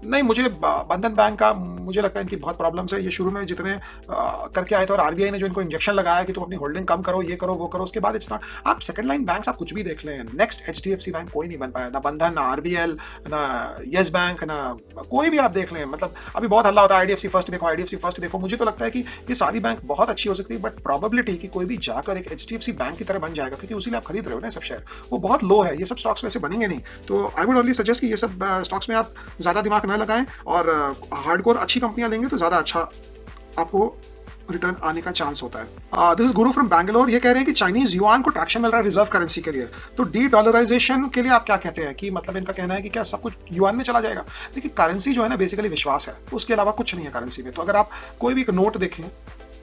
नहीं, मुझे बंधन बैंक का मुझे लगता है इनकी बहुत प्रॉब्लम्स है। ये शुरू में जितने करके आए थे और आरबीआई ने जो इनको इंजेक्शन लगाया कि तुम अपनी होल्डिंग कम करो, ये करो, वो करो, उसके बाद इट्स नॉट। आप सेकंड लाइन बैंक्स आप कुछ भी देख लें, नेक्स्ट एचडीएफसी बैंक कोई नहीं बन पाया, ना बंधन, ना आरबीएल, ना येस बैंक, ना कोई भी आप देख लें। मतलब अभी बहुत हल्ला होता है आईडीएफसी फर्स्ट देखो, आईडीएफसी फर्स्ट देखो। मुझे तो लगता है कि ये सारी बैंक बहुत अच्छी हो सकती है, बट प्रोबेबिलिटी कि कोई भी जाकर एक एचडीएफसी बैंक की तरह बन जाएगा, क्योंकि उसी लिए आप खरीद रहे हो ना सब शेयर, वो बहुत लो है। ये सब स्टॉक्स वैसे बनेंगे नहीं। तो आई वुड ओनली सजेस्ट कि ये सब स्टॉक्स में आप ज़्यादा दिमाग ना लगाएं, और हार्डकोर अच्छी कंपनियां लेंगे तो ज़्यादा अच्छा आपको रिटर्न आने का चांस होता है। This is Guru from Bangalore. ये कह रहे हैं कि चाइनीज युआन को ट्रैक्शन मिल रहा है रिजर्व करेंसी के लिए, तो डी डॉलराइजेशन के लिए आप क्या कहते हैं? कि मतलब इनका कहना है कि क्या सब कुछ युआन में चला जाएगा? देखिए, करेंसी जो है ना बेसिकली विश्वास है, उसके अलावा कुछ नहीं है करेंसी में। तो अगर आप कोई भी एक नोट देखें,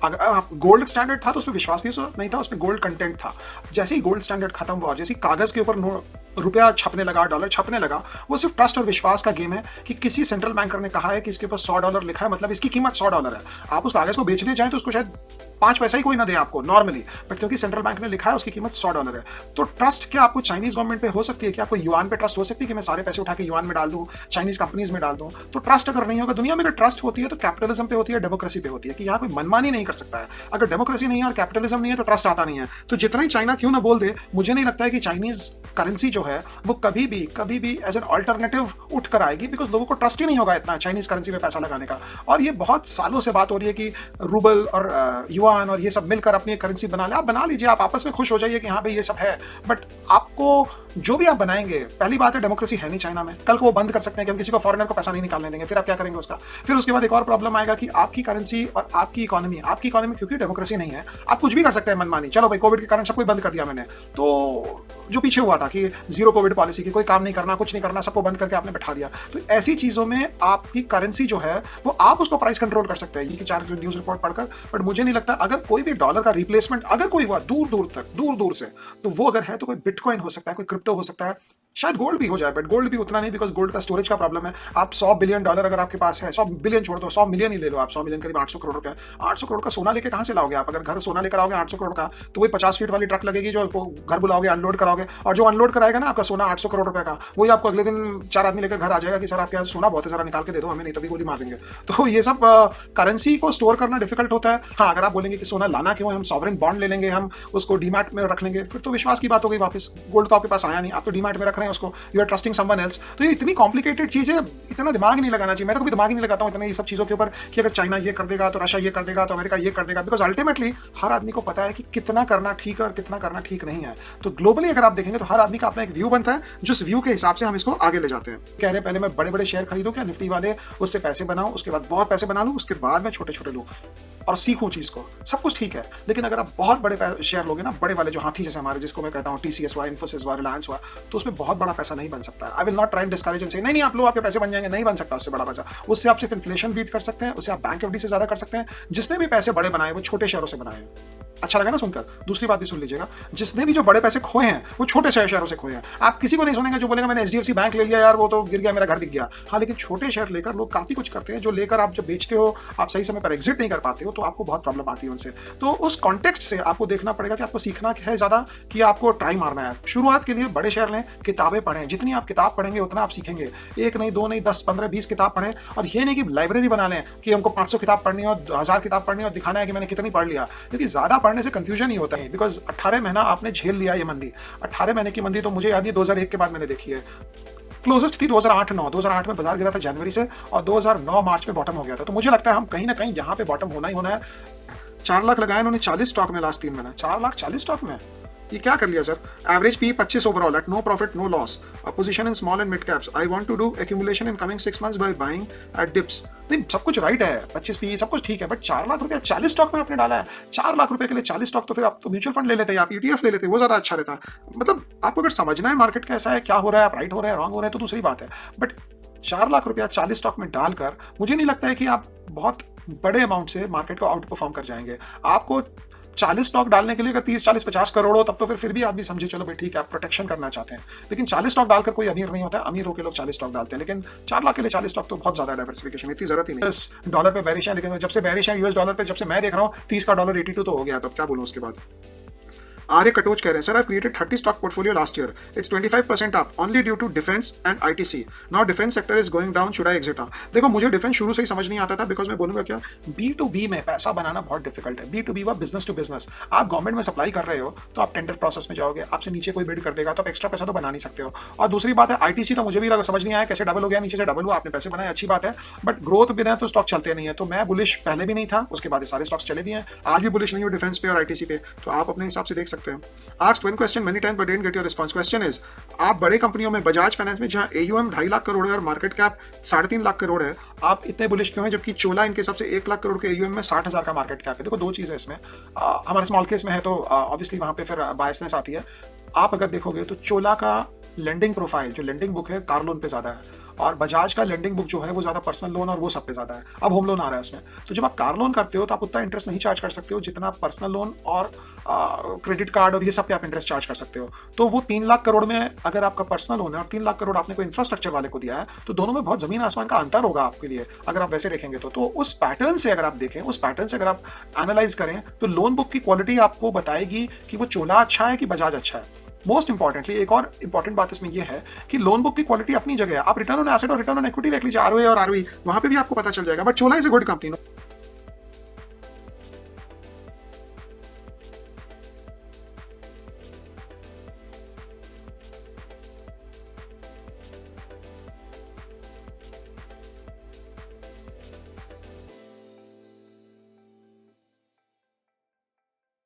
अगर आप गोल्ड स्टैंडर्ड था तो उसमें विश्वास नहीं था, उसमें गोल्ड कंटेंट था। जैसे ही गोल्ड स्टैंडर्ड खत्म हुआ, जैसे ही कागज के ऊपर रुपया छपने लगा, डॉलर छपने लगा, वो सिर्फ ट्रस्ट और विश्वास का गेम है कि किसी सेंट्रल बैंकर ने कहा है कि इसके ऊपर $100 लिखा है, मतलब इसकी कीमत $100 है। आप उस कागज को बेचने जाएं तो उसको शायद 5 पैसा ही कोई ना दे आपको नॉर्मली, बट क्योंकि सेंट्रल बैंक ने लिखा है उसकी कीमत $100 है। तो ट्रस्ट क्या आपको चाइनीज गवर्नमेंट पे हो सकती है? कि आपको युआन पे ट्रस्ट हो सकती है कि मैं सारे पैसे उठा के युआन में डाल दूं, चाइनीज कंपनीज में डाल दूं? तो ट्रस्ट अगर नहीं होगा दुनिया में, अगर ट्रस्ट होती है तो कैपिटलिज्म पे होती है, डेमोक्रेसी पे होती है, कि यहाँ कोई मनमानी नहीं कर सकता है। अगर डेमोक्रेसी नहीं है और कैपिटलिज्म नहीं है तो ट्रस्ट आता नहीं है। तो जितना ही चाइना क्यों ना बोल दे, मुझे नहीं लगता है कि चाइनीज करेंसी जो है वो कभी भी एज एन ऑल्टरनेटिव उठ कर आएगी, बिकॉज लोगों को ट्रस्ट ही नहीं होगा इतना चाइनीज करेंसी में पैसा लगाने का। और ये बहुत सालों से बात हो रही है कि रूबल और युआन और ये सब मिलकर अपनी करेंसी बना ले। आप बना लीजिए, आप आपस में खुश हो जाइए कि हाँ भाई ये सब है, बट आपको जो भी आप बनाएंगे, पहली बात है डेमोक्रेसी है नहीं चाइना में। कल को वो बंद कर सकते हैं कि हम किसी को फॉरेनर को पैसा नहीं निकालने देंगे, फिर आप क्या करेंगे उसका? फिर उसके बाद एक और प्रॉब्लम आएगा कि आपकी करेंसी और आपकी इकोनॉमी क्योंकि डेमोक्रेसी नहीं है, आप कुछ भी कर सकते हैं मनमानी। चलो भाई, कोविड के कारण सब कुछ बंद कर दिया मैंने, तो जो पीछे हुआ था कि जीरो कोविड पॉलिसी की, कोई काम नहीं करना, कुछ नहीं करना, सबको बंद करके आपने बैठा दिया। तो ऐसी चीजों में आपकी करेंसी जो है वो आप उसको प्राइस कंट्रोल कर सकते हैं, ये कि 4 न्यूज रिपोर्ट पढ़कर। बट मुझे नहीं लगता अगर कोई भी डॉलर का रिप्लेसमेंट अगर कोई हुआ दूर दूर से, तो वो अगर है तो कोई बिटकॉइन हो सकता है, कोई क्रिप्टो हो सकता है, शायद गोल्ड भी हो जाए, बट गोल्ड भी उतना नहीं, बिकॉज गोल्ड का स्टोरेज का प्रॉब्लम है। आप $100 बिलियन अगर आपके पास है, 100 बिलियन छोड़ दो, 100 मिलियन ही ले लो आप, 100 मिलियन करीब 800 करोड़ रुपए। 800 करोड़ का सोना लेके कहां से लाओगे आप? अगर घर सोना लेकर आओगे 800 करोड़ का, तो वही 50 फीट वाली ट्रक लगेगी जो आपको घर बुलाओगे, अनलोड कराओगे, और जो अनलोड कराएगा ना आपका सोना 800 करोड़ रुपए का, वही आपको अगले दिन 4 आदमी लेकर घर आ जाएगा कि सर आपके यहाँ सोना बहुत है, जरा निकाल के दे दो हमें, नहीं तो भी गोली मार देंगे। तो ये सब करेंसी को स्टोर करना डिफिकल्ट होता है। हाँ, अगर आप बोलेंगे कि सोना लाना क्यों है, हम सॉवरेन बॉन्ड ले लेंगे, हम उसको डीमैट में रख लेंगे, फिर तो विश्वास की बात हो गई वापस। गोल्ड तो आपके पास आया नहीं, आप तो डीमैट में रख रहे हैं उसको, you are trusting someone else. तो ये इतनी कॉम्प्लिकेटेड चीज है, इतना दिमाग नहीं लगाना चाहिए। मैं तो कभी दिमाग ही नहीं लगाता हूँ इतने ये सब चीजों के ऊपर कि अगर चाइना ये कर देगा तो रशिया ये कर देगा तो अमेरिका ये कर देगा, बिकॉज अल्टीमेटली हर आदमी को पता है कि कितना करना ठीक है और कितना करना ठीक नहीं है। तो ग्लोबली अगर आप देखेंगे तो हर आदमी का अपना एक व्यू बनता है, जिस व्यू के हिसाब से हम इसको आगे ले जाते हैं। कह रहे पहले मैं बड़े बड़े शेयर खरीदूं क्या निफ्टी वाले, उससे पैसे बनाऊं, उसके बाद बहुत पैसे बना लूं, उसके बाद मैं छोटे छोटे लूं और सीखूं चीज को, सब कुछ ठीक है। लेकिन अगर आप बहुत बड़े शेयर लोगे ना, बड़े वाले जो हाथी जैसे हमारे, जिसको मैं कहता हूँ टीसीएस हुआ, इन्फोसिस हुआ, रिलायंस हुआ, तो उसमें बहुत बड़ा पैसा नहीं बन सकता। I will not try and discourage and से नहीं आप लोग आपके पैसे बन जाएंगे, नहीं बन सकता उससे बड़ा पैसा। उससे आप सिर्फ इन्फ्लेशन बीट कर सकते हैं, उससे आप बैंक एफडी से ज्यादा कर सकते हैं। जिसने भी पैसे बड़े बनाए वो छोटे शेयरों से बनाए। अच्छा लगा ना सुनकर? दूसरी बात भी सुन लीजिएगा, जिसने भी जो बड़े पैसे खोए हैं वो छोटे शेयरों से खोए हैं। आप किसी को नहीं सुनेंगे जो बोलेगा मैंने एचडीएफसी बैंक ले लिया यार, वो तो गिर गया, मेरा घर बिक गया। हाँ, लेकिन छोटे शेयर लेकर लोग काफी कुछ करते हैं, जो लेकर आप जब बेचते हो, आप सही समय पर एग्जिट नहीं कर पाते हो, तो आपको बहुत प्रॉब्लम आती है उनसे। तो उस कॉन्टेक्स्ट से आपको देखना पड़ेगा कि आपको सीखना है ज्यादा कि आपको ट्राई मारना है। शुरुआत के लिए बड़े शेयर लें, किताबें पढ़ें, जितनी आप किताब पढ़ेंगे उतना आप सीखेंगे। 1 नहीं 2 नहीं 10 15 20 किताब पढ़ें, और ये नहीं कि लाइब्रेरी बना लें कि हमको 500 किताब पढ़नी हो, 1000 किताब पढ़नी हो, दिखाना है कि मैंने कितनी पढ़ लिया। क्योंकि ज्यादा पढ़ने से कंफ्यूजन ही होता है, बिकॉज 18 महीना आपने झेल लिया ये मंदी। 18 महीने की मंदी तो मुझे याद नहीं 2001 के बाद मैंने देखी है। क्लोजेस्ट थी 2008-9, 2008 में बाजार गिरा था जनवरी से, और 2009 मार्च में बॉटम हो गया था। तो मुझे लगता है हम कहीं ना कहीं यहाँ पे बॉटम होना ही होना है। 4 लाख लगाए उन्होंने 40 स्टॉक में लास्ट 3 महीने, 4 लाख 40 स्टॉक में, ये क्या कर लिया sir? Average P 25 overall at no profit no loss, position in small and mid caps, I want to do accumulation in coming 6 months by buying at dips. नहीं, सब कुछ राइट है, 25 पी सब कुछ ठीक है, बट 4 लाख रुपया 40 स्टॉक में आपने डाला है। 4 लाख रुपए के लिए 40 स्टॉक, तो फिर आप तो म्यूचुअल फंड ले लेते हैं, आप ईटीएफ ले लेते, वो ज्यादा अच्छा रहता। मतलब आपको अगर समझना है मार्केट कैसा है, क्या हो रहा है, आप राइट हो रहे हैं, रॉन्ग हो रहे हैं, तो दूसरी बात है। बट 4 लाख रुपया 40 स्टॉक में डालकर मुझे नहीं लगता है कि आप बहुत बड़े अमाउंट से मार्केट को आउट परफॉर्म कर जाएंगे। आपको 40 स्टॉक डालने के लिए अगर 30 40 50 करोड़ हो, तब तो फिर भी आदमी समझे चलो भाई ठीक है, आप प्रोटेक्शन करना चाहते हैं। लेकिन 40 स्टॉक डालकर कोई अमीर नहीं होता है, अमीर होकर लोग 40 स्टॉक डालते हैं। लेकिन 4 लाख के लिए 40 स्टॉक तो बहुत ज्यादा डाइवर्सिफिकेशन, इतनी जरूरत ही नहीं। डॉलर पे बैरिश है, लेकिन जब से बैरिश है यूएस डॉलर पे, जब से मैं देख रहा हूँ 30 का डॉलर 82 तो हो गया, तो क्या बोलूँ उसके बाद। आर्य कटोच कह रहे हैं sir I created 30 stock portfolio last year it's 25% up only due to defence and ITC now defence sector is going down should I exit. देखो मुझे डिफेंस शुरू से ही समझ नहीं आता था बिकॉज मैं बोलूंगा क्या, B2B में पैसा बनाना बहुत डिफिकल्ट है। B2B व बिजनेस टू बिजनेस, आप गवर्नमेंट में सप्लाई कर रहे हो तो आप टेंडर प्रोसेस में जाओगे, आपसे नीचे कोई बिड कर देगा तो आप एक्स्ट्रा पैसा तो बना नहीं सकते हो। और दूसरी बात है आईटीसी तो मुझे भी समझ नहीं आया कैसे डबल हो गया, नीचे से डबल हुआ, आपने पैसे बनाए अच्छी बात है, बट ग्रोथ बिना तो स्टॉक चलते नहीं है। तो मैं बुलिश पहले भी नहीं था, उसके बाद सारे स्टॉक्स चले भी हैं, आज भी बुलिश नहीं हो डिफेंस पे और आईटीसी पे, तो आप अपने हिसाब से देख सकते हैं। Asked one question many time but didn't get your response. Question is, आप बड़े कंपनियों में बजाज फाइनेंस में जहां AUM 2.5 लाख करोड़ है और मार्केट कैप 3.5 लाख करोड़ है, आप इतने बुलिश क्यों हैं, जबकि चोला इनके हिसाब से 1 लाख करोड़ के AUM में 60,000 का मार्केट कैप है। देखो दो चीज़ है इसमें, हमारे स्मॉल केस में है तो ऑब्वियसली वहाँ पे फिर बायसनेस आती है। आप अगर देखोगे तो चोला का लेंडिंग प्रोफाइल, जो लेंडिंग बुक है कार लोन पे ज़्यादा है, और बजाज का लेंडिंग बुक जो है वो ज़्यादा पर्सनल लोन और वो सब पे ज़्यादा है। अब होम लोन आ रहा है उसमें, तो जब आप कार लोन करते हो तो आप उतना इंटरेस्ट नहीं चार्ज कर सकते हो जितना आप पर्सनल लोन और क्रेडिट कार्ड और ये सब पे आप इंटरेस्ट चार्ज कर सकते हो। तो वो 3 लाख करोड़ में अगर आपका पर्सनल लोन है और 3 लाख करोड़ आपने कोई इंफ्रास्ट्रक्चर वाले को दिया है, तो दोनों में बहुत जमीन आसमान का अंतर होगा आपके लिए अगर आप वैसे देखेंगे तो उस पैटर्न से अगर आप देखें, उस पैटर्न से अगर आप एनालाइज करें तो लोन बुक की क्वालिटी आपको बताएगी कि वो चोला अच्छा है कि बजाज अच्छा है। मोस्ट इंपॉर्टेंटली एक और इंपॉर्टेंट बात इसमें यह है कि लोन बुक की क्वालिटी अपनी जगह है। आप रिटर्न ऑन एसेट और रिटर्न ऑन इक्विटी देख लीजिए, ROA और ROE, वहां पे भी आपको पता चल जाएगा, but Chola is a good company.